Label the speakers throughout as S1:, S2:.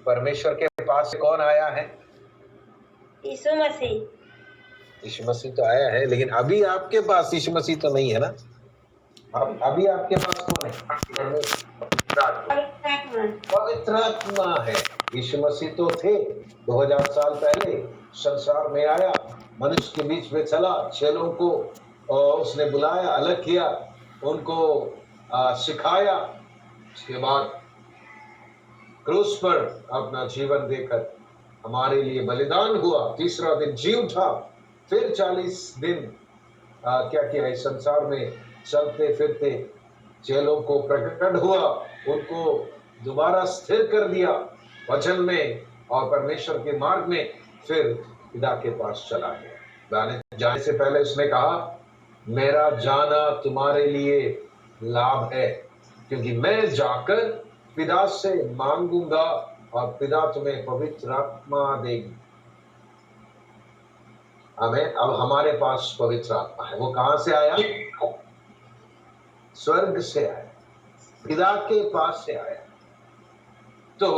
S1: परमेश्वर के पास से कौन आया है?
S2: यीशु मसीह।
S1: यीशु मसीह तो आया है, लेकिन अभी आपके पास यीशु मसीह तो नहीं है ना। अभी आपके पास कौन है? पवित्र आत्मा है। यीशु मसीह तो थे 2000 साल पहले, संसार में आया, मनुष्य के बीच में चला, चेलों को उसने बुलाया, अलग किया, उनको सिखाया, उसके बाद क्रूस पर अपना जीवन देकर हमारे लिए बलिदान हुआ, तीसरा दिन जी उठा, फिर 40 दिन क्या किया, इस संसार में चलते फिरते चेलों को प्रकट हुआ, उनको दोबारा स्थिर कर दिया वचन में और परमेश्वर के मार्ग में, फिर पिता के पास चला गया। जाने से पहले उसने कहा, मेरा जाना तुम्हारे लिए लाभ है, क्योंकि मैं जाकर पिता से मांगूंगा और पिता तुम्हें पवित्र आत्मा देगी। आमीन। अब हमारे पास पवित्र आत्मा है। वो कहां से आया? स्वर्ग से आया, पिता के पास से आया। तो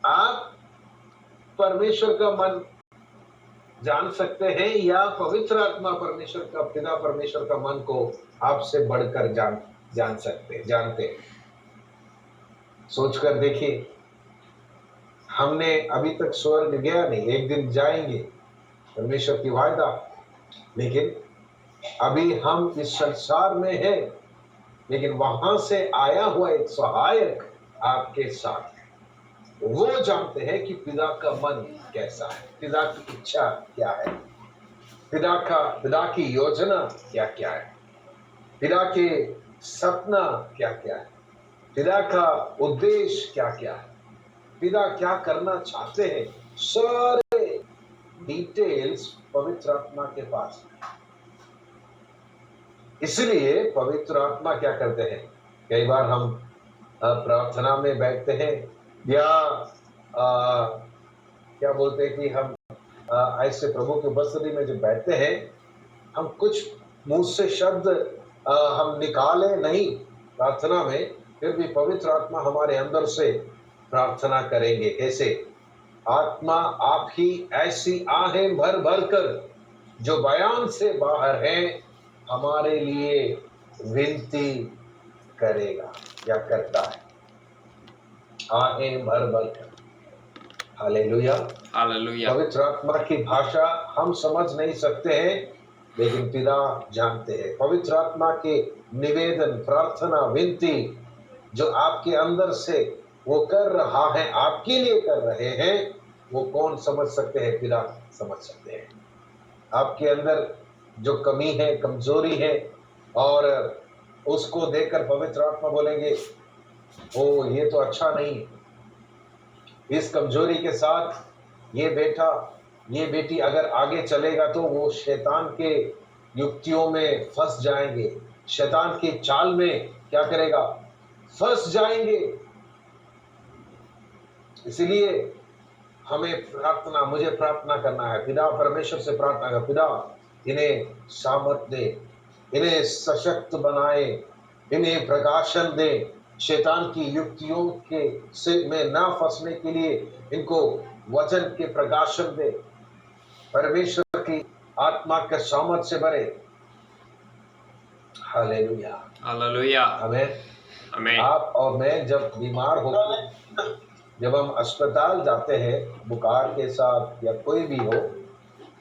S1: आप परमेश्वर का मन जान सकते हैं या पवित्र आत्मा परमेश्वर का, पिता परमेश्वर का मन को आपसे बढ़कर जान सकते, जानते हैं? सोचकर देखिए, हमने अभी तक स्वर्ग गया नहीं, एक दिन जाएंगे, परमेश्वर की वायदा, लेकिन अभी हम इस संसार में हैं, लेकिन वहां से आया हुआ एक सहायक आपके साथ है। वो जानते हैं कि पिता का मन कैसा है, पिता की इच्छा क्या है, पिता की योजना क्या क्या है, पिता के सपना क्या क्या है, पिता का उद्देश्य क्या क्या है, पिता क्या करना चाहते हैं, सारे डिटेल्स पवित्र आत्मा के पास है। इसलिए पवित्र आत्मा क्या करते हैं, कई बार हम प्रार्थना में बैठते हैं या क्या बोलते हैं कि हम ऐसे प्रभु की उपस्थिति में जब बैठते हैं, हम कुछ मुंह से शब्द हम निकाले नहीं प्रार्थना में, फिर भी पवित्र आत्मा हमारे अंदर से प्रार्थना करेंगे। कैसे? आत्मा आपकी ऐसी आहें भर भर कर जो बयान से बाहर है हमारे लिए विनती करेगा या करता है, आहें भर भर कर। Hallelujah, hallelujah. पवित्र आत्मा की भाषा हम समझ नहीं सकते हैं, लेकिन पिता जानते हैं। पवित्र आत्मा के निवेदन, प्रार्थना, विनती जो आपके अंदर से वो कर रहा है, आपके लिए कर रहे हैं, वो कौन समझ सकते हैं? पिता समझ सकते हैं। आपके अंदर जो कमी है, कमजोरी है, और उसको देखकर पवित्र आत्मा बोलेंगे, ओ ये तो अच्छा नहीं, इस कमजोरी के साथ ये बेटा, ये बेटी अगर आगे चलेगा तो वो शैतान के युक्तियों में फंस जाएंगे, शैतान की चाल में क्या करेगा? फंस जाएंगे। इसलिए मुझे प्रार्थना करना है, पिता परमेश्वर से प्रार्थना कर, पिता इन्हें सामर्थ दे, इन्हें सशक्त बनाए, इन्हें प्रकाशन दे, शैतान की युक्तियों के से में ना फंसने के लिए इनको वचन के प्रकाशन दे, परमेश्वर की आत्मा के सामर्थ से भरे। हालेलुया, हालेलुया, आमीन, आमीन। आप और मैं जब बीमार होते, जब हम अस्पताल जाते हैं बुखार के साथ या कोई भी हो,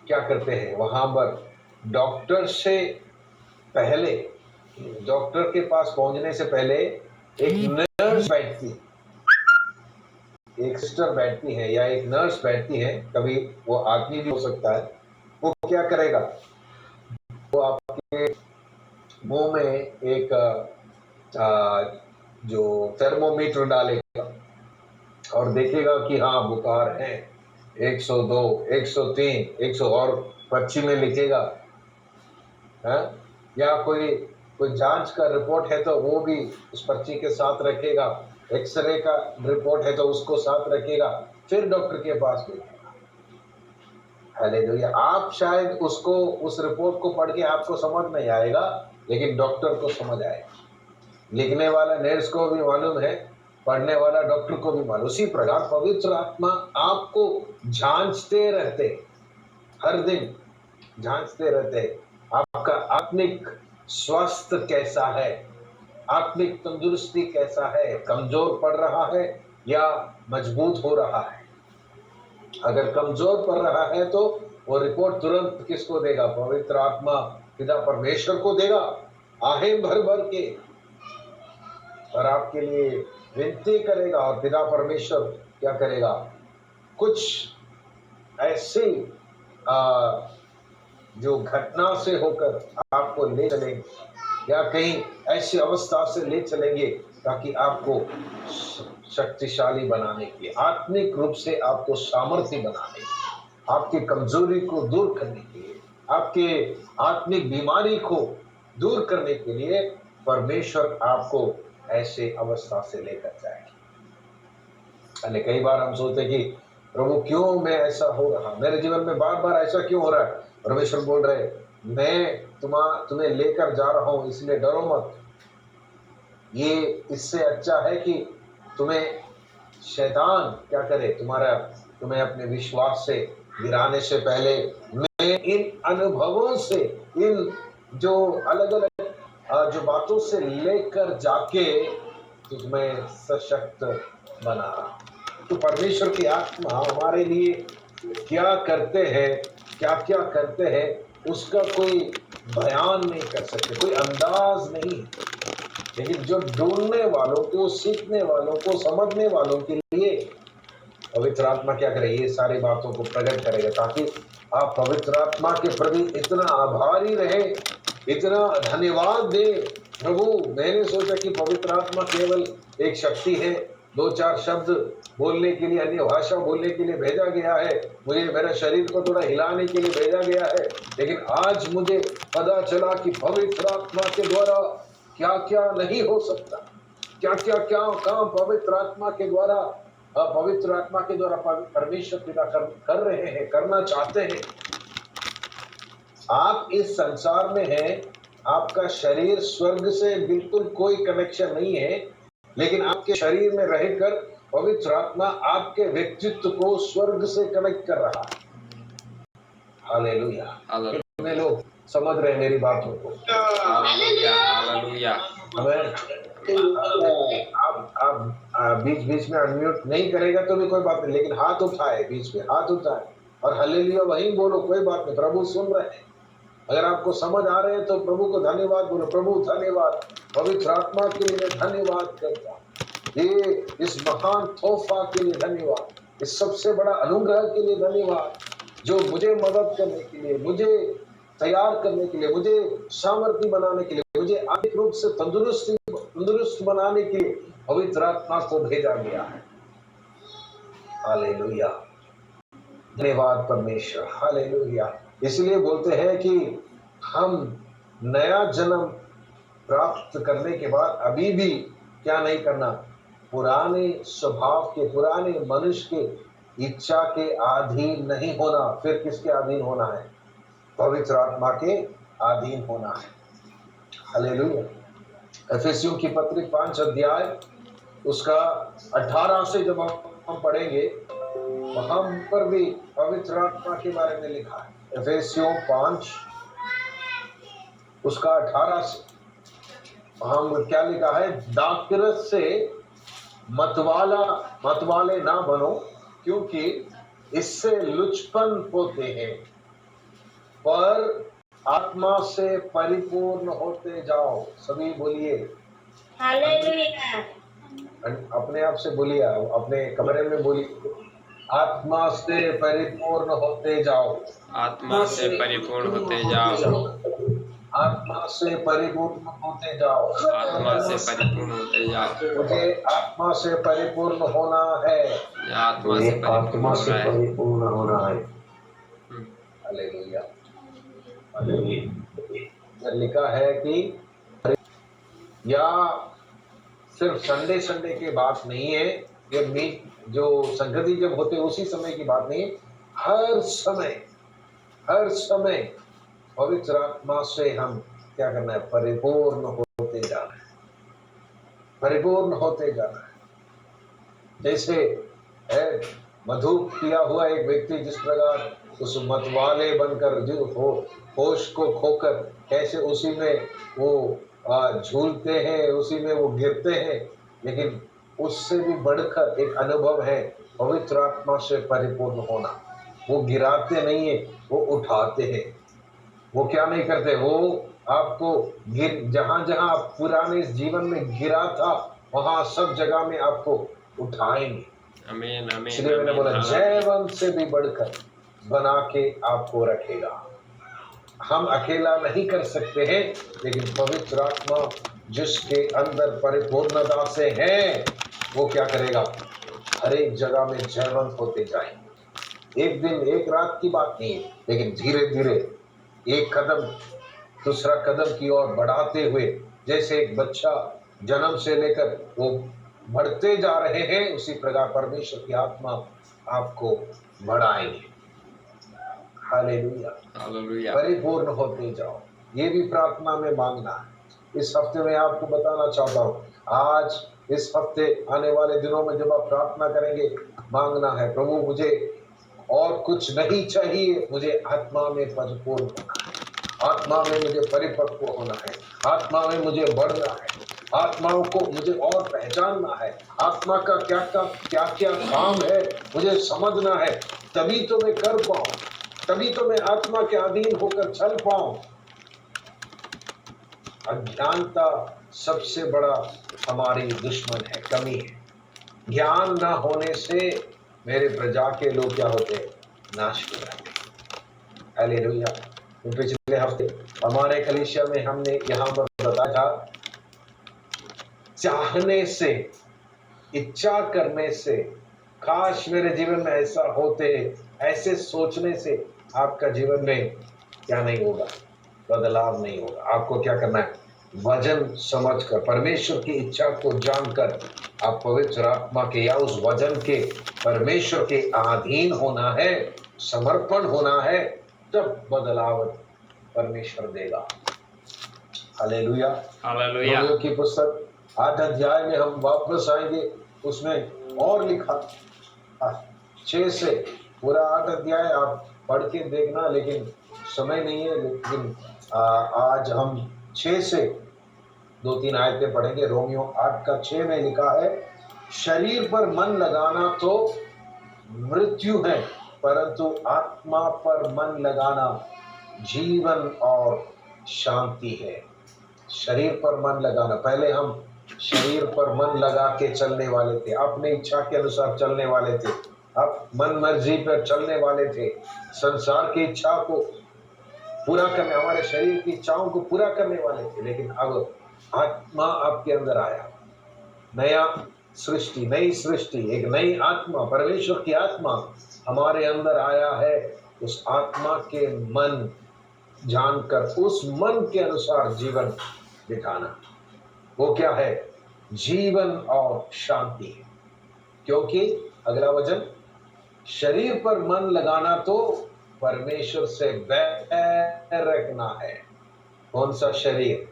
S1: क्या करते हैं? वहां पर डॉक्टर से पहले, डॉक्टर के पास पहुंचने से पहले एक नर्स बैठती है, एक सिस्टर बैठती है या एक नर्स बैठती है, कभी वो आदमी भी हो सकता है। वो क्या करेगा? वो आपके मुंह में एक जो थर्मोमीटर डालेगा और देखेगा कि हाँ बुखार है, 102, 103, 100 और पर्ची में लिखेगा है? या कोई जांच का रिपोर्ट है तो वो भी उस पर्ची के साथ रखेगा, एक्सरे का रिपोर्ट है तो उसको साथ रखेगा, फिर डॉक्टर के पास भेजेगा। हालेलुया। आप शायद उसको, उस रिपोर्ट को पढ़ के आपको समझ नहीं आएगा, लेकिन डॉक्टर को समझ आएगा। लिखने वाला नर्स को भी मालूम है पढ़ने वाला डॉक्टर को भी मालूम। उसी प्रकार पवित्र आत्मा आपको जांचते रहते, हर दिन जांचते रहते, आपका आत्मिक स्वास्थ्य कैसा है, आत्मिक तंदुरुस्ती कैसा है, कमजोर पड़ रहा है या मजबूत हो रहा है। अगर कमजोर पड़ रहा है तो वो रिपोर्ट तुरंत किसको देगा? पवित्र आत्मा पिता परमेश्वर को देगा, आहें भर भर के, और आपके लिए विनती करेगा। और पिता परमेश्वर क्या करेगा? कुछ ऐसी जो घटना से होकर आपको ले चलेंगे, या कहीं ऐसी अवस्था से ले चलेंगे ताकि आपको शक्तिशाली बनाने के लिए, आत्मिक रूप से आपको सामर्थ्य बनाने के लिए, आपकी कमजोरी को दूर करने के लिए, आपके आत्मिक बीमारी को दूर करने के लिए परमेश्वर आपको ऐसे अवस्था से लेकर जाएंगे। अरे कई बार हम सोचते कि प्रभु क्यों मैं ऐसा हो रहा, मेरे जीवन में बार बार ऐसा क्यों हो रहा है? परमेश्वर बोल रहे, मैं तुम्हें लेकर जा रहा हूं, इसलिए डरो मत। ये इससे अच्छा है कि तुम्हें शैतान क्या करे, तुम्हें अपने विश्वास से गिराने से पहले मैं इन अनुभवों से, इन जो अलग अलग जो बातों से लेकर जाके तुम्हें सशक्त बना रहा। तो परमेश्वर की आत्मा हमारे लिए क्या करते हैं, क्या क्या करते हैं, उसका कोई बयान नहीं कर सकते, कोई अंदाज नहीं। लेकिन जो ढूंढने वालों को, सीखने वालों को, समझने वालों के लिए पवित्र आत्मा क्या करे? ये सारी बातों को प्रकट करेगा, ताकि आप पवित्र आत्मा के प्रति इतना आभारी रहे, इतना धन्यवाद दे। प्रभु, मैंने सोचा कि पवित्र आत्मा केवल एक शक्ति है, 2-4 शब्द बोलने के लिए, अन्य भाषा बोलने के लिए भेजा गया है, मुझे मेरे शरीर को थोड़ा हिलाने के लिए भेजा गया है। लेकिन आज मुझे पता चला कि पवित्र आत्मा के द्वारा क्या क्या नहीं हो सकता, क्या क्या क्या काम पवित्र आत्मा के द्वारा परमेश्वर पिता कर रहे हैं, करना चाहते हैं। आप इस संसार में हैं, आपका शरीर स्वर्ग से बिल्कुल कोई कनेक्शन नहीं है, लेकिन आपके शरीर में रहकर पवित्र आत्मा आपके व्यक्तित्व को स्वर्ग से कनेक्ट कर रहा है। हालेलुया। कितने लोग समझ रहे हैं मेरी बातों को? हालेलुया। आप बीच बीच में अनम्यूट नहीं करेगा तो भी कोई बात नहीं, लेकिन हाथ उठाए, बीच में हाथ उठाए और हालेलुया वहीं बोलो, कोई बात नहीं, प्रभु सुन रहे हैं। अगर आपको समझ आ रहे हैं तो प्रभु को धन्यवाद बोलो। प्रभु धन्यवाद, पवित्र आत्मा के लिए धन्यवाद करता हूं, ये इस महान तोहफा के लिए धन्यवाद, इस सबसे बड़ा अनुग्रह के लिए धन्यवाद, जो मुझे मदद करने के लिए, मुझे तैयार करने के लिए, मुझे सामर्थ्य बनाने के लिए, मुझे आर्थिक रूप से तंदुरुस्त बनाने के लिए पवित्र आत्मा को भेजा गया है। हालेलुया, धन्यवाद परमेश्वर, हालेलुया। इसलिए बोलते हैं कि हम नया जन्म प्राप्त करने के बाद अभी भी क्या नहीं करना? पुराने स्वभाव के, पुराने मनुष्य के इच्छा के अधीन नहीं होना। फिर किसके अधीन होना है? पवित्र आत्मा के अधीन होना है। हालेलुया। एफेसियों की पत्री 5 अध्याय उसका 18 से जब हम पढ़ेंगे, वहां पर भी पवित्र आत्मा के बारे में लिखा है। एफेसियों 5 उसका 18 से हम क्या लिखा है? दाकिरत से मतवाले ना बनो, क्योंकि इससे लुचपन होते हैं, पर आत्मा से परिपूर्ण होते जाओ। सभी बोलिए
S2: हालेलुया।
S1: अपने आप से बोलिए, अपने कमरे में बोलिए, आत्मा से परिपूर्ण होते जाओ,
S3: आत्मा से परिपूर्ण होते जाओ,
S1: आत्मा से परिपूर्ण होते जाओ,
S3: आत्मा से परिपूर्ण होते जाओ।
S1: मुझे आत्मा से परिपूर्ण होना है,
S3: आत्मा से
S1: परिपूर्ण होना है। हालेलुया। हालेलुया। लिखा है कि या सिर्फ संडे की बात नहीं है, ये जो संगति जब होते उसी समय की बात नहीं है, हर समय पवित्र आत्मा से हम क्या करना है? परिपूर्ण होते जाना है, परिपूर्ण होते जाना है। जैसे है मधु पिया हुआ एक व्यक्ति जिस प्रकार उस मतवाले बनकर जो होश को खोकर कैसे उसी में वो झूलते हैं, उसी में वो गिरते हैं, लेकिन उससे भी बढ़कर एक अनुभव है पवित्र आत्मा से परिपूर्ण होना। वो गिराते नहीं है, वो उठाते हैं। वो क्या नहीं करते, वो आपको जहां जहां आप पुराने जीवन में गिरा था वहां सब जगह में आपको उठाएंगे।
S3: आमीन आमीन
S1: इसलिए मैंने बोला जयवंत से भी बढ़कर बना के आपको रखेगा। हम अकेला नहीं कर सकते हैं, लेकिन पवित्र आत्मा जिसके अंदर परिपूर्णता से है वो क्या करेगा, हर एक जगह में जयवंत होते जाएंगे। एक दिन एक रात की बात नहीं है, लेकिन धीरे धीरे एक कदम दूसरा कदम की ओर बढ़ाते हुए, जैसे एक बच्चा जन्म से लेकर वो बढ़ते जा रहे हैं, उसी प्रकार परमेश्वर की आत्मा आपको बढ़ाएंगे। Hallelujah,
S3: hallelujah.
S1: परिपूर्ण होते जाओ, ये भी प्रार्थना में मांगना है। इस हफ्ते में आपको बताना चाहता हूँ, आज इस हफ्ते आने वाले दिनों में जब आप प्रार्थना करेंगे, मांगना है प्रभु मुझे और कुछ नहीं चाहिए, मुझे आत्मा में परिपूर्ण होना है, आत्मा में मुझे परिपक्व होना है, आत्मा में मुझे बढ़ना है, आत्माओं को मुझे और पहचानना है, आत्मा का क्या क्या काम है मुझे समझना है, तभी तो मैं कर पाऊं, तभी तो मैं आत्मा के अधीन होकर चल पाऊं। अज्ञानता सबसे बड़ा हमारी दुश्मन है, कमी है। ज्ञान ना होने से मेरे प्रजा के लोग क्या होते हैं, नाश हो जाते हैं। हालेलुया। पिछले हफ्ते हमारे कलीसिया में हमने यहाँ पर बताया था, चाहने से, इच्छा करने से, काश मेरे जीवन में ऐसा होते, ऐसे सोचने से आपका जीवन में क्या नहीं होगा, बदलाव नहीं होगा। आपको क्या करना है, वचन समझकर, परमेश्वर की इच्छा को जानकर आप पवित्र आत्मा के या उस वचन के परमेश्वर के अधीन होना है, समर्पण होना है, तब बदलाव परमेश्वर देगा। हालेलुया।
S3: हालेलुया।
S1: रोमियो की पुस्तक 8 अध्याय में हम वापस आएंगे, उसमें और लिखा 6 से पूरा 8 अध्याय आप पढ़ के देखना, लेकिन समय नहीं है। लेकिन आज हम 6 से 2-3 आयतें पढ़ेंगे। रोमियो 8 का 6 में लिखा है, शरीर पर मन लगाना तो मृत्यु है, परंतु आत्मा पर मन लगाना जीवन और शांति है। शरीर पर मन लगाना, पहले हम शरीर पर मन लगा के चलने वाले थे, अपने इच्छा के अनुसार चलने वाले थे, अब मन मर्जी पर चलने वाले थे, संसार की इच्छा को पूरा करने, हमारे शरीर की इच्छाओं को पूरा करने वाले थे। लेकिन अब आत्मा आपके अंदर आया, नया सृष्टि, नई सृष्टि, एक नई आत्मा, परमेश्वर की आत्मा हमारे अंदर आया है। उस आत्मा के मन जानकर उस मन के अनुसार जीवन बिताना, वो क्या है, जीवन और शांति है। क्योंकि अगला वचन, शरीर पर मन लगाना तो परमेश्वर से बैर रखना है। कौन सा शरीर,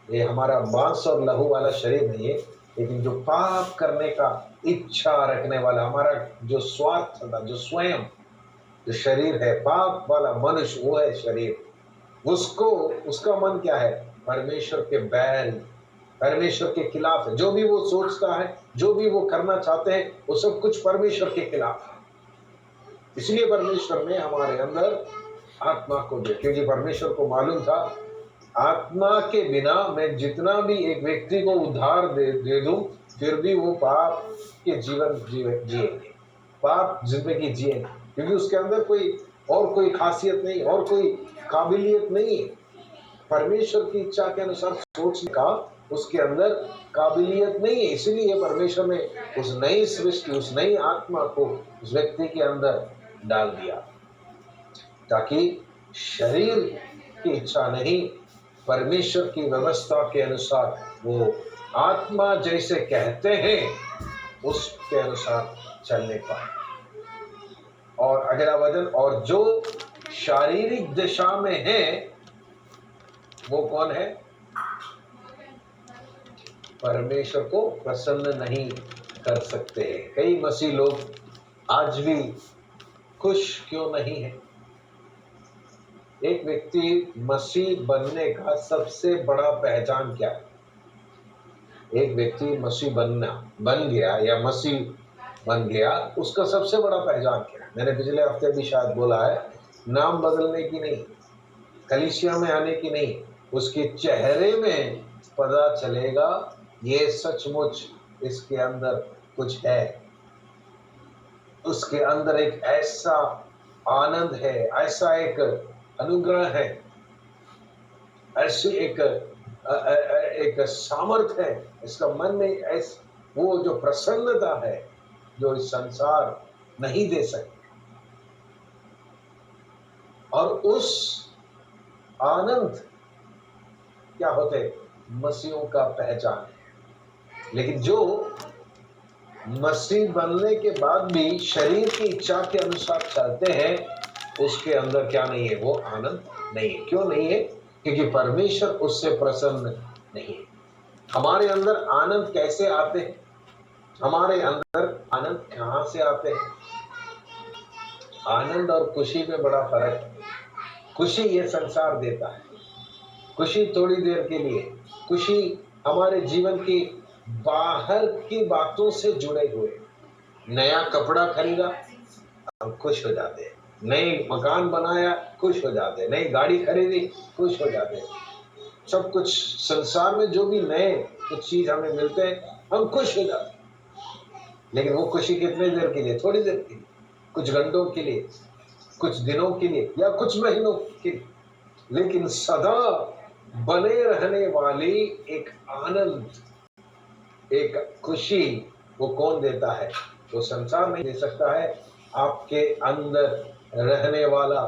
S1: ये हमारा मांस और लहू वाला शरीर नहीं है, लेकिन जो पाप करने का इच्छा रखने वाला, हमारा जो स्वार्थ था, जो स्वयं जो शरीर है, पाप वाला मनुष्य, वो है शरीर। उसको, उसका मन क्या है, परमेश्वर के बैर, परमेश्वर के खिलाफ है। जो भी वो सोचता है, जो भी वो करना चाहते हैं, वो सब कुछ परमेश्वर के खिलाफ है। इसलिए परमेश्वर ने हमारे अंदर आत्मा को दिया, क्योंकि परमेश्वर को मालूम था आत्मा के बिना मैं जितना भी एक व्यक्ति को उद्धार दे दूं, फिर भी वो पाप के जीवन जिएंगे, पाप जिंदगी जिएंगे, क्योंकि उसके अंदर कोई खासियत नहीं, और कोई काबिलियत नहीं है। परमेश्वर की इच्छा के अनुसार सोचने का उसके अंदर काबिलियत नहीं है। इसलिए परमेश्वर ने उस नई सृष्टि, उस नई आत्मा को उस व्यक्ति के अंदर डाल दिया, ताकि शरीर की इच्छा नहीं, परमेश्वर की व्यवस्था के अनुसार वो आत्मा जैसे कहते हैं उसके अनुसार चलने पाए। और अगला वचन, और जो शारीरिक दिशा में है वो कौन है, परमेश्वर को प्रसन्न नहीं कर सकते हैं। कई मसीह लोग आज भी खुश क्यों नहीं है? एक व्यक्ति मसीह बनने का सबसे बड़ा पहचान क्या है? एक व्यक्ति मसीह बन गया या मसीह बन गया, उसका सबसे बड़ा पहचान क्या है? मैंने पिछले हफ्ते भी शायद बोला है, नाम बदलने की नहीं, कलीसिया में आने की नहीं, उसके चेहरे में पता चलेगा ये सचमुच इसके अंदर कुछ है, उसके अंदर एक ऐसा आनंद है, ऐसा एक अनुग्रह है, ऐसी एक सामर्थ्य है इसका मन में, वो जो प्रसन्नता है जो इस संसार नहीं दे सकते। और उस आनंद क्या होते? मसीहों का पहचान है। लेकिन जो मसीह बनने के बाद भी शरीर की इच्छा के अनुसार चलते हैं, उसके अंदर क्या नहीं है? वो आनंद नहीं है। क्यों नहीं है? क्योंकि परमेश्वर उससे प्रसन्न नहीं है। हमारे अंदर आनंद कैसे आते हैं? हमारे अंदर आनंद कहां से आते हैं? आनंद और खुशी में बड़ा फर्क है। खुशी ये संसार देता है, खुशी थोड़ी देर के लिए, खुशी हमारे जीवन की बाहर की बातों से जुड़े हुए। नया कपड़ा खरीदा, हम खुश हो जाते हैं। नई मकान बनाया, खुश हो जाते हैं। नई गाड़ी खरीदी, खुश हो जाते हैं। सब कुछ संसार में जो भी नए कुछ चीज हमें मिलते हैं, हम खुश हो जाते हैं। लेकिन वो खुशी कितने देर के लिए? थोड़ी देर के लिए, कुछ घंटों के लिए, कुछ दिनों के लिए या कुछ महीनों के लिए। लेकिन सदा बने रहने वाली एक आनंद, एक खुशी, वो कौन देता है? वो संसार नहीं दे सकता है, आपके अंदर रहने वाला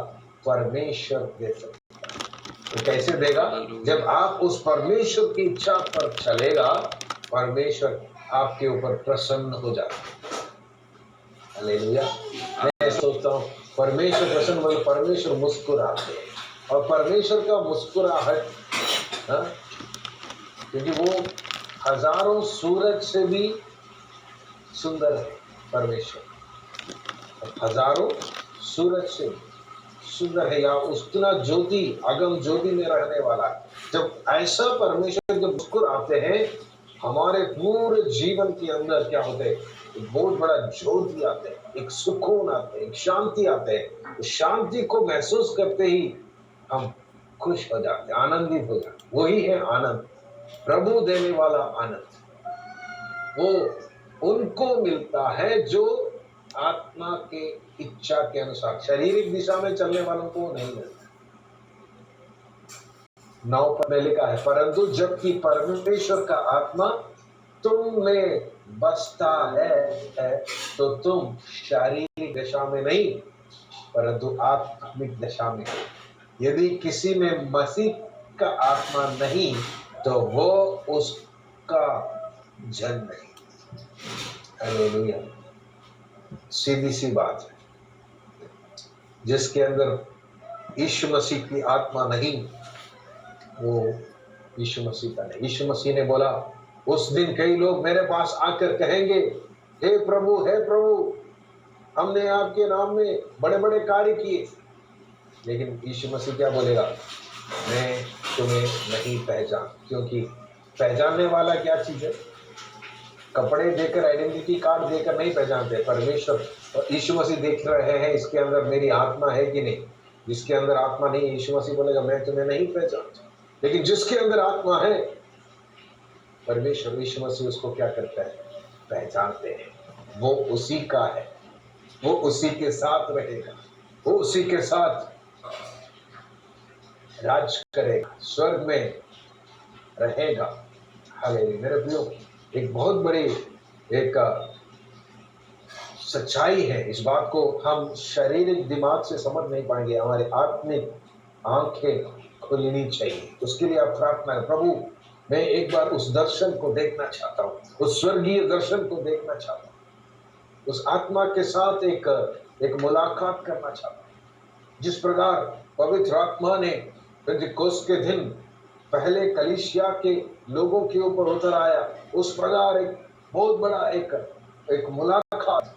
S1: परमेश्वर दे सकता है। तो कैसे देगा? जब आप उस परमेश्वर की इच्छा पर चलेगा, परमेश्वर आपके ऊपर प्रसन्न हो जाता है। हालेलुया। मैं सोचता हूँ परमेश्वर प्रसन्न, मतलब परमेश्वर मुस्कुराते हैं। और परमेश्वर का मुस्कुराहट, क्योंकि वो हजारों सूरज से भी सुंदर है परमेश्वर, हजारों सूरज से सुंदर है, या उतना ज्योति, अगम ज्योति में रहने वाला है। जब ऐसा परमेश्वर जब मुस्कुराते हैं, हमारे पूरे जीवन के अंदर क्या होते हैं? एक बहुत बड़ा ज्योति आते हैं, एक सुकून आते हैं, एक शांति आते हैं। उस शांति को महसूस करते ही हम खुश हो जाते हैं, आनंदित हो जाते हैं। वही है आनंद, प्रभु देने वाला आनंद। वो उनको मिलता है जो आत्मा के इच्छा के अनुसार, शारीरिक दिशा में चलने वालों को नहीं मिलता। 9 पर में लिखा है, परंतु जबकि परमेश्वर का आत्मा तुम में बसता है तो तुम शारीरिक दशा में नहीं परंतु आत्मिक दशा में हो। यदि किसी में मसीह का आत्मा नहीं तो वो उसका जन नहीं। हालेलुया। सीधी सी बात है, जिसके अंदर यीशु मसीह की आत्मा नहीं, वो यीशु मसीह का नहीं। यीशु मसीह ने बोला, उस दिन कई लोग मेरे पास आकर कहेंगे, हे प्रभु, हे प्रभु, हमने आपके नाम में बड़े बड़े कार्य किए। लेकिन यीशु मसीह क्या बोलेगा? मैं तुम्हें नहीं पहचान। क्योंकि पहचानने वाला क्या चीज है? कपड़े देकर, आइडेंटिटी कार्ड देकर नहीं पहचानते। परमेश्वर और यीशु मसीह देख रहे हैं इसके अंदर मेरी आत्मा है कि नहीं। जिसके अंदर आत्मा नहीं, यीशु मसीह बोलेगा मैं तुम्हें नहीं पहचानता। लेकिन जिसके अंदर आत्मा है, परमेश्वर यीशु मसीह उसको क्या करता है? पहचानते हैं। वो उसी का है, वो उसी के साथ रहेगा, वो उसी के साथ राज करेगा, स्वर्ग में रहेगा। हालेलुया। मेरे प्रियो, एक बहुत बड़ी एक सच्चाई है। इस बात को हम शारीरिक दिमाग से समझ नहीं पाएंगे, हमारे आत्मिक आंखें खुलनी चाहिए। उसके लिए आप प्रार्थना करें, प्रभु मैं एक बार उस दर्शन को देखना चाहता हूँ, उस स्वर्गीय दर्शन को देखना चाहता हूँ, उस आत्मा के साथ एक मुलाकात करना चाहता हूँ। जिस प्रकार पवित्र आत्मा ने पेंटेकोस्त के दिन पहले कलीसिया के लोगों के ऊपर उतर आया, उस प्रकार एक बहुत बड़ा एक एक मुलाकात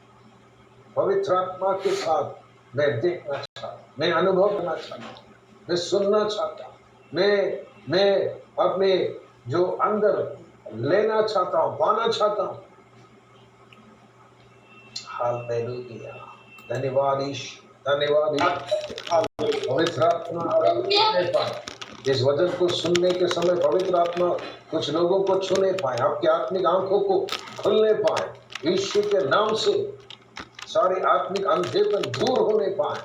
S1: पवित्र आत्मा के साथ मैं देखना चाहता, मैं अनुभव करना चाहता, मैं सुनना चाहता, मैं अपने जो अंदर लेना चाहता हूँ, पाना चाहता हूँ। हालेलुया, धन्यवाद ईश्वर, धन्यवाद ईश्वर। पवित्र आत्मा छूने पाए, इस वचन को सुनने के समय पवित्र आत्मा कुछ लोगों को छूने पाए, आपकी आत्मिक आंखों को खुलने पाए, यीशु के नाम से सारे आत्मिक अंधेपन दूर होने पाए।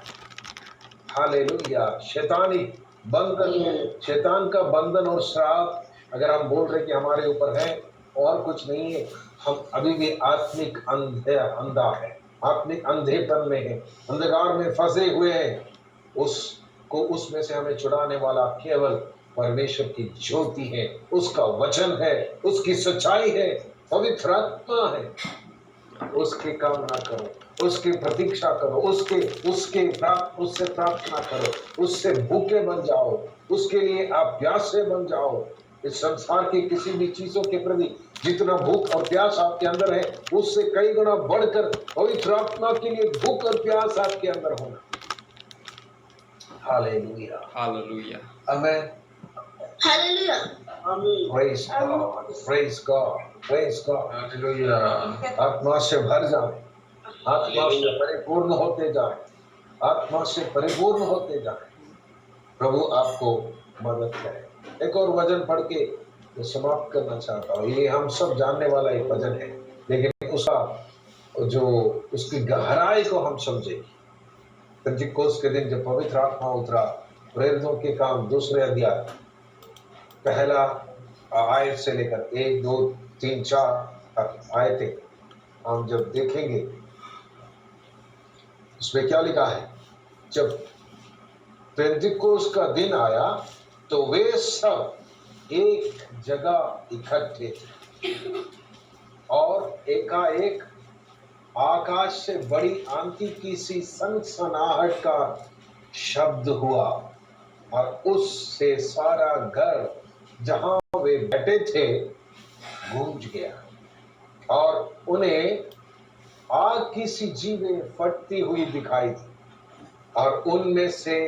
S1: हालेलुया, शैतानी बंधन, शैतान का बंधन और श्राप अगर हम बोल रहे कि हमारे ऊपर है, और कुछ नहीं है, हम अभी भी आत्मिक अंधा है, आत्मिक अंधेपन में है, अंधकार में फंसे हुए हैं। उसको, उसमें से हमें छुड़ाने वाला केवल परमेश्वर की ज्योति है, उसका वचन है, उसकी सच्चाई है, पवित्र आत्मा है। उसकी कामना करो, उसकी प्रतीक्षा करो, उससे प्रार्थना करो, उससे भूखे बन जाओ, उसके लिए आप प्यासे बन जाओ। इस संसार की किसी भी चीजों के प्रति जितना भूख और प्यास आपके अंदर है, उससे कई गुना बढ़कर पवित्र आत्मा के लिए भूख और प्यास आपके अंदर होना। Hallelujah,
S3: hallelujah,
S1: amen,
S2: hallelujah,
S1: praise God, praise God, praise God, hallelujah. आत्मा से भर जाए, आत्मा से परिपूर्ण होते जाए, आत्मा से परिपूर्ण होते जाए। प्रभु आपको मदद करे। एक और वचन पढ़ के मैं समाप्त करना चाहता हूँ। ये हम सब जानने वाला एक वचन है, लेकिन उसका जो उसकी गहराई को हम समझे। पेंटिकोस्त के दिन जब पवित्र आत्मा उतरा, प्रेरितों के काम 2 अध्याय पहला आयत से लेकर 1, 2, 3, 4 आयतें हम जब देखेंगे, उसमें क्या लिखा है? जब पेंटिकोस्त का दिन आया तो वे सब एक जगह इकट्ठे थे, और एकाएक आकाश से बड़ी आंधी की सी सनसनाहट का शब्द हुआ, और उससे सारा घर जहां वे बैठे थे गूंज गया, और उन्हें आग की सी जीवें फटती हुई दिखाई दी, और उनमें से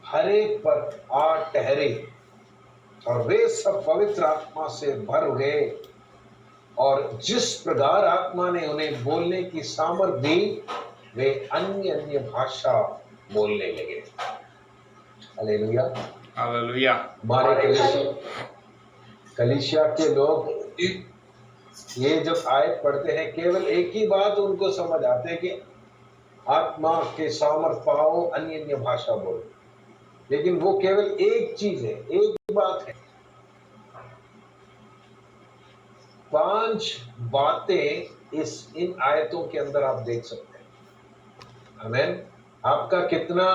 S1: हर एक पर आ ठहरे, और वे सब पवित्र आत्मा से भर गए, और जिस प्रकार आत्मा ने उन्हें बोलने की सामर्थ दी, वे अन्य अन्य भाषा बोलने लगे। Hallelujah,
S3: hallelujah.
S1: हमारे कलीसिया के लोग ये जब आयत पढ़ते हैं, केवल एक ही बात उनको समझ आते है कि आत्मा के सामर्थ पाओ, अन्य अन्य भाषा बोलो, लेकिन वो केवल एक चीज है, एक बात है। 5 बातें इन आयतों के अंदर आप देख सकते हैं। आमेन। आपका कितना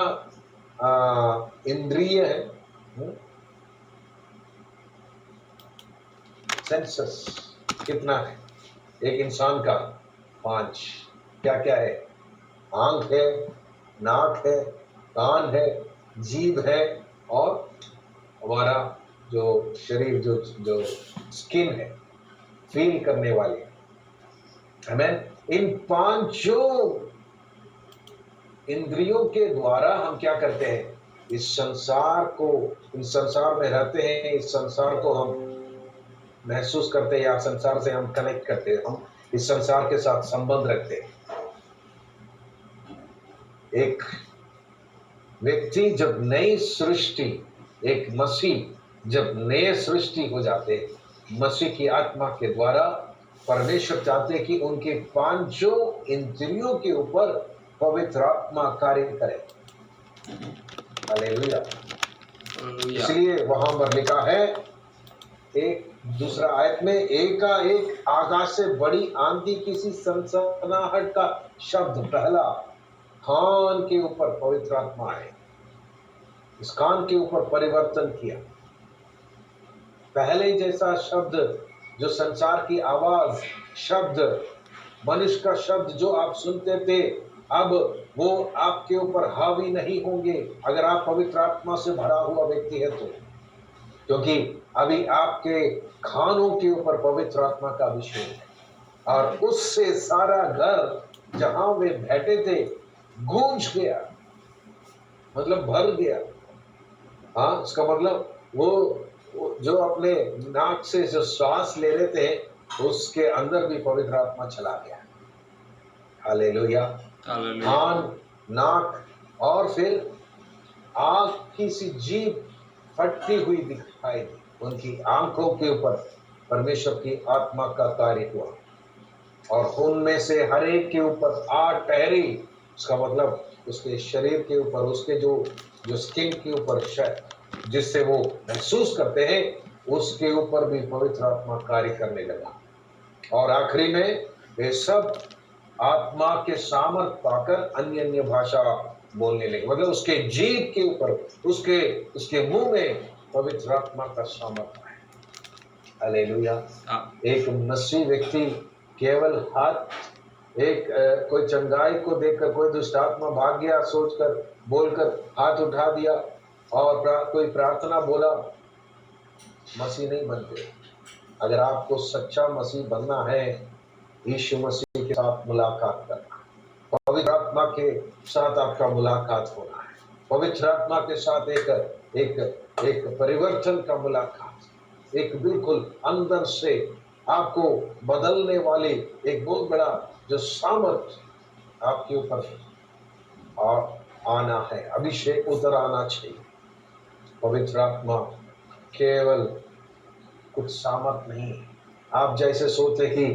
S1: इंद्रिय है? सेंसस कितना है एक इंसान का? 5। क्या क्या है? आंख है, नाक है, कान है, जीभ है, और हमारा जो शरीर, जो स्किन है, फील करने वाले। आमेन। इन 5 इंद्रियों के द्वारा हम क्या करते हैं? इस संसार में रहते हैं, इस संसार को हम महसूस करते हैं, या संसार से हम कनेक्ट करते हैं, हम इस संसार के साथ संबंध रखते हैं। एक व्यक्ति जब नई सृष्टि, एक मसीह जब नए सृष्टि हो जाते, मसीह की आत्मा के द्वारा परमेश्वर चाहते कि उनके 5 इंद्रियों के ऊपर पवित्र आत्मा कार्य करे। हालेलुया। इसलिए वहां पर लिखा है, एक दूसरा आयत में, एकाएक आकाश से बड़ी आंधी किसी सनसनाहट का शब्द, पहला कान के ऊपर पवित्र आत्मा है, इस कान के ऊपर परिवर्तन किया। पहले जैसा शब्द, जो संसार की आवाज, शब्द, मनुष्य का शब्द जो आप सुनते थे, अब वो आपके ऊपर हावी नहीं होंगे अगर आप पवित्र आत्मा से भरा हुआ व्यक्ति है तो, क्योंकि अभी आपके खानों के ऊपर पवित्र आत्मा का अभिषेक है। और उससे सारा घर जहां वे बैठे थे गूंज गया, मतलब भर गया। हाँ, इसका मतलब वो जो अपने नाक से जो श्वास ले रहे थे उसके अंदर भी पवित्र आत्मा चला गया। हालेलुया।
S3: हालेलुया।
S1: कान, नाक और फिर आग की सी जीभ फटती हुई दिखाई दी। उनकी आंखों के ऊपर परमेश्वर की आत्मा का कार्य हुआ और उनमें से हर एक के ऊपर 8 टहरी, उसका मतलब उसके शरीर के ऊपर, उसके जो स्किन के ऊपर जिससे वो महसूस करते हैं उसके ऊपर भी पवित्र आत्मा कार्य करने लगा। और आखिरी में वे सब आत्मा के सामर्थ पाकर अन्य अन्य भाषा बोलने लगे। मतलब उसके जीभ के ऊपर, उसके मुंह में पवित्र आत्मा का सामर्थ है। हालेलुया। एक मसीह व्यक्ति केवल हाथ, कोई चंगाई को देखकर कोई दुष्ट आत्मा भाग गया सोचकर, बोलकर हाथ उठा दिया और कोई प्रार्थना बोला, मसीह नहीं बनते। अगर आपको सच्चा मसीह बनना है, यीशु मसीह के साथ मुलाकात करना, पवित्र आत्मा के साथ आपका मुलाकात होना है, पवित्र आत्मा के साथ एक परिवर्तन का मुलाकात, एक बिल्कुल अंदर से आपको बदलने वाली एक बहुत बड़ा जो सामर्थ आपके ऊपर आना है, अभिषेक उतर आना चाहिए। पवित्र आत्मा केवल कुछ सामर्थ नहीं है। आप जैसे सोचते कि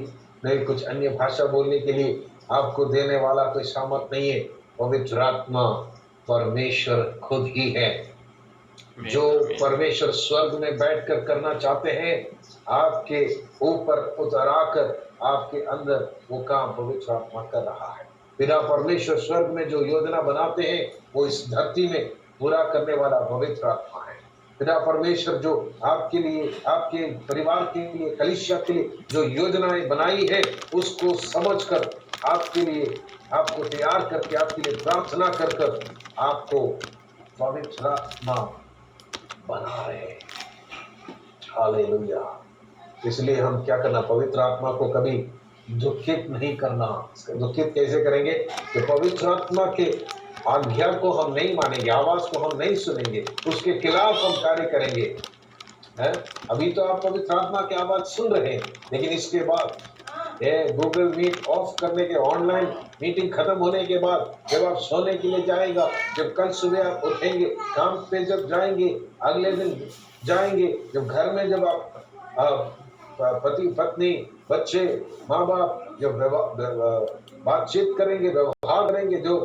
S1: नहीं, कुछ अन्य भाषा बोलने के लिए आपको देने वाला कोई सामर्थ नहीं है। पवित्र आत्मा परमेश्वर खुद ही है। जो परमेश्वर स्वर्ग में बैठकर करना चाहते हैं, आपके ऊपर उतर आकर आपके अंदर वो काम पवित्र आत्मा कर रहा है। पिता परमेश्वर स्वर्ग में जो योजना बनाते हैं वो इस धरती में पूरा करने वाला पवित्र आत्मा है। पिता परमेश्वर जो आपके लिए, आपके परिवार के लिए, कलीसिया के लिए जो योजनाएं बनाई है उसको समझकर आपके लिए, आपको तैयार करके, आपके लिए प्रार्थना कर कर आपको पवित्र आत्मा बना रहे हैं। हालेलुया। इसलिए हम क्या करना, पवित्र आत्मा को कभी दुखित नहीं करना। दुखित कैसे करेंगे कि पवित्र आत्मा के आज्ञा को हम नहीं मानेंगे, आवाज को हम नहीं सुनेंगे, उसके खिलाफ हम कार्य करेंगे। है? अभी तो आप पवित्र आत्मा की आवाज सुन रहे हैं, लेकिन इसके बाद गूगल मीट ऑफ करने के, ऑनलाइन मीटिंग खत्म होने के बाद जब आप सोने के लिए जाएगा, जब कल सुबह आप उठेंगे, काम पे जब जाएंगे, अगले दिन जाएंगे, जब घर में जब आप पति पत्नी बच्चे माँ बाप जब बातचीत करेंगे, व्यवहार करेंगे, जो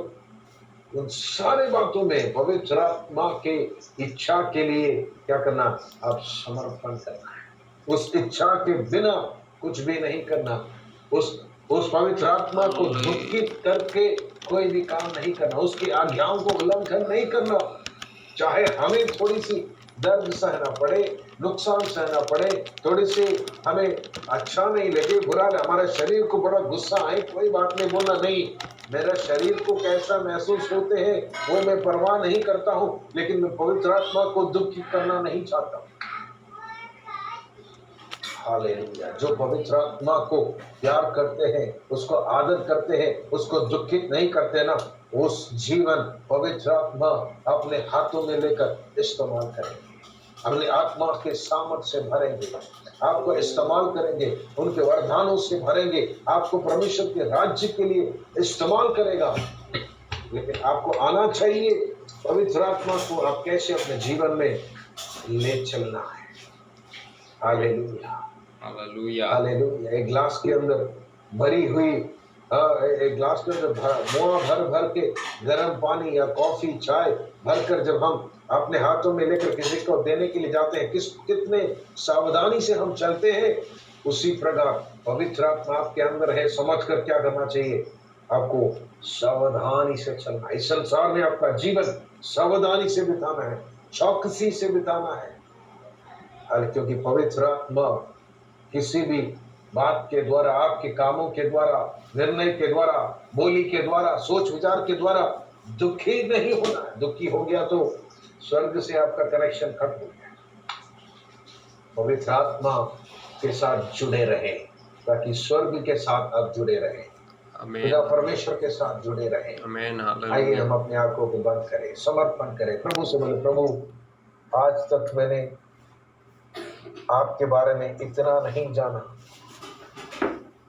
S1: उन सारे बातों में पवित्र आत्मा के इच्छा के लिए क्या करना, आप समर्पण करना है। उस इच्छा के बिना कुछ भी नहीं करना। उस पवित्र आत्मा को दुखित करके कोई भी काम नहीं करना, उसकी आज्ञाओं को उल्लंघन नहीं करना। चाहे हमें थोड़ी सी दर्द सहना पड़े, नुकसान सहना पड़े, थोड़ी सी हमें अच्छा नहीं लगे, बुरा लगे, हमारे शरीर को बड़ा गुस्सा आए, कोई बात नहीं, बोलना नहीं, मेरा शरीर को कैसा महसूस होते हैं वो मैं परवाह नहीं करता हूं, लेकिन मैं पवित्र आत्मा को दुखित करना नहीं चाहता। हालेलुया। जो पवित्र आत्मा को प्यार करते हैं, उसको आदर करते हैं, उसको दुखित नहीं करते ना, उस जीवन पवित्र आत्मा अपने हाथों में लेकर इस्तेमाल करेंगे, अपनी आत्मा के सामर्थ्य से भरेंगे, आपको इस्तेमाल करेंगे, उनके वरदानों से भरेंगे, आपको परमेश्वर के राज्य के लिए इस्तेमाल करेगा। लेकिन आपको आना चाहिए पवित्र आत्मा को आप कैसे अपने जीवन में ले चलना है। Hallelujah,
S3: hallelujah,
S1: hallelujah. एक गिलास के अंदर भरी हुई, एक गिलास के अंदर मुआ भर भर के गर्म पानी या कॉफी चाय भरकर जब हम अपने हाथों में लेकर किसी को देने के लिए जाते हैं, कितने सावधानी से हम चलते हैं, उसी प्रकार पवित्र आत्मा आपके अंदर है, समझकर क्या करना चाहिए, आपको सावधानी से चलना। इस संसार में आपका जीवन सावधानी से बिताना है, चौकसी से बिताना है, क्योंकि पवित्र आत्मा किसी भी बात के द्वारा, आपके कामों के द्वारा, निर्णय के द्वारा, बोली के द्वारा, सोच विचार के द्वारा दुखी नहीं होना है। दुखी हो गया तो स्वर्ग से आपका कनेक्शन कट हो गया। पवित्र आत्मा के साथ जुड़े रहे, ताकि स्वर्ग के साथ आप जुड़े रहें,
S3: आमीन
S1: पिता परमेश्वर के साथ जुड़े रहें।
S3: आमीन
S1: आइए
S3: हालेलुया
S1: हम अपने आंखों को बंद करें, समर्पण करें, प्रभु से बोले, प्रभु आज तक मैंने आपके बारे में इतना नहीं जाना।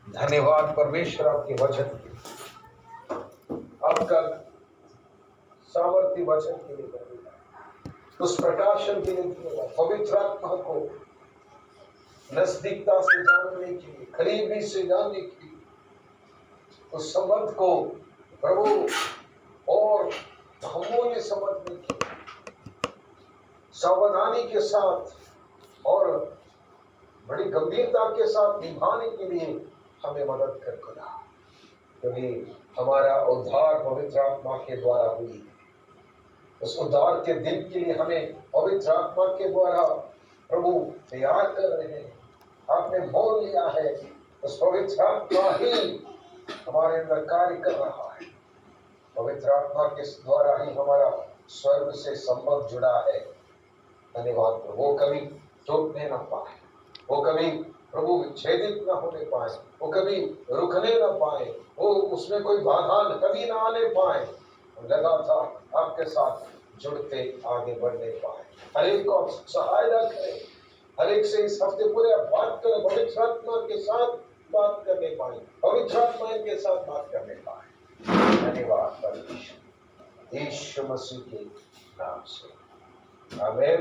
S1: धन्यवाद परमेश्वर आपके वचन के लिए, आपका सामर्थ्य वचन के लिए धन्यवाद, उस प्रकाशन के लिए धन्यवाद, पवित्र आत्मा को नजदीकता से जानने के लिए, करीबी से जानने के लिए, उस संबंध को प्रभु और बहुमूल्य समझने के लिए, सावधानी के साथ और बड़ी गंभीरता के साथ निभाने के लिए हमें मदद कर खुदा, क्योंकि हमारा उद्धार पवित्र आत्मा के द्वारा हुई है। उस उद्धार के दिन के लिए हमें पवित्र आत्मा के द्वारा प्रभु तैयार कर रहे हैं। आपने मोल लिया है, उस पवित्र आत्मा ही हमारे अंदर कार्य कर रहा है। पवित्र आत्मा के द्वारा ही हमारा स्वर्ग से संबंध जुड़ा है। धन्यवाद प्रभु, वो कभी टूटने न पाए, वो कभी प्रभु विच्छेदित न होने पाए, वो कभी रुकने न पाए, वो उसमें कोई बाधा कभी न आने पाए। लगातार आपके साथ जुड़ते आगे बढ़ने पाए। हर एक को सहायता करें, हर एक से इस हफ्ते पूरे बात करें, पवित्र आत्मा के साथ बात करने पाए, पवित्र आत्मा के साथ बात करने पाए। धन्यवाद परमेश्वर, यीशु मसीह के नाम से, आमीन।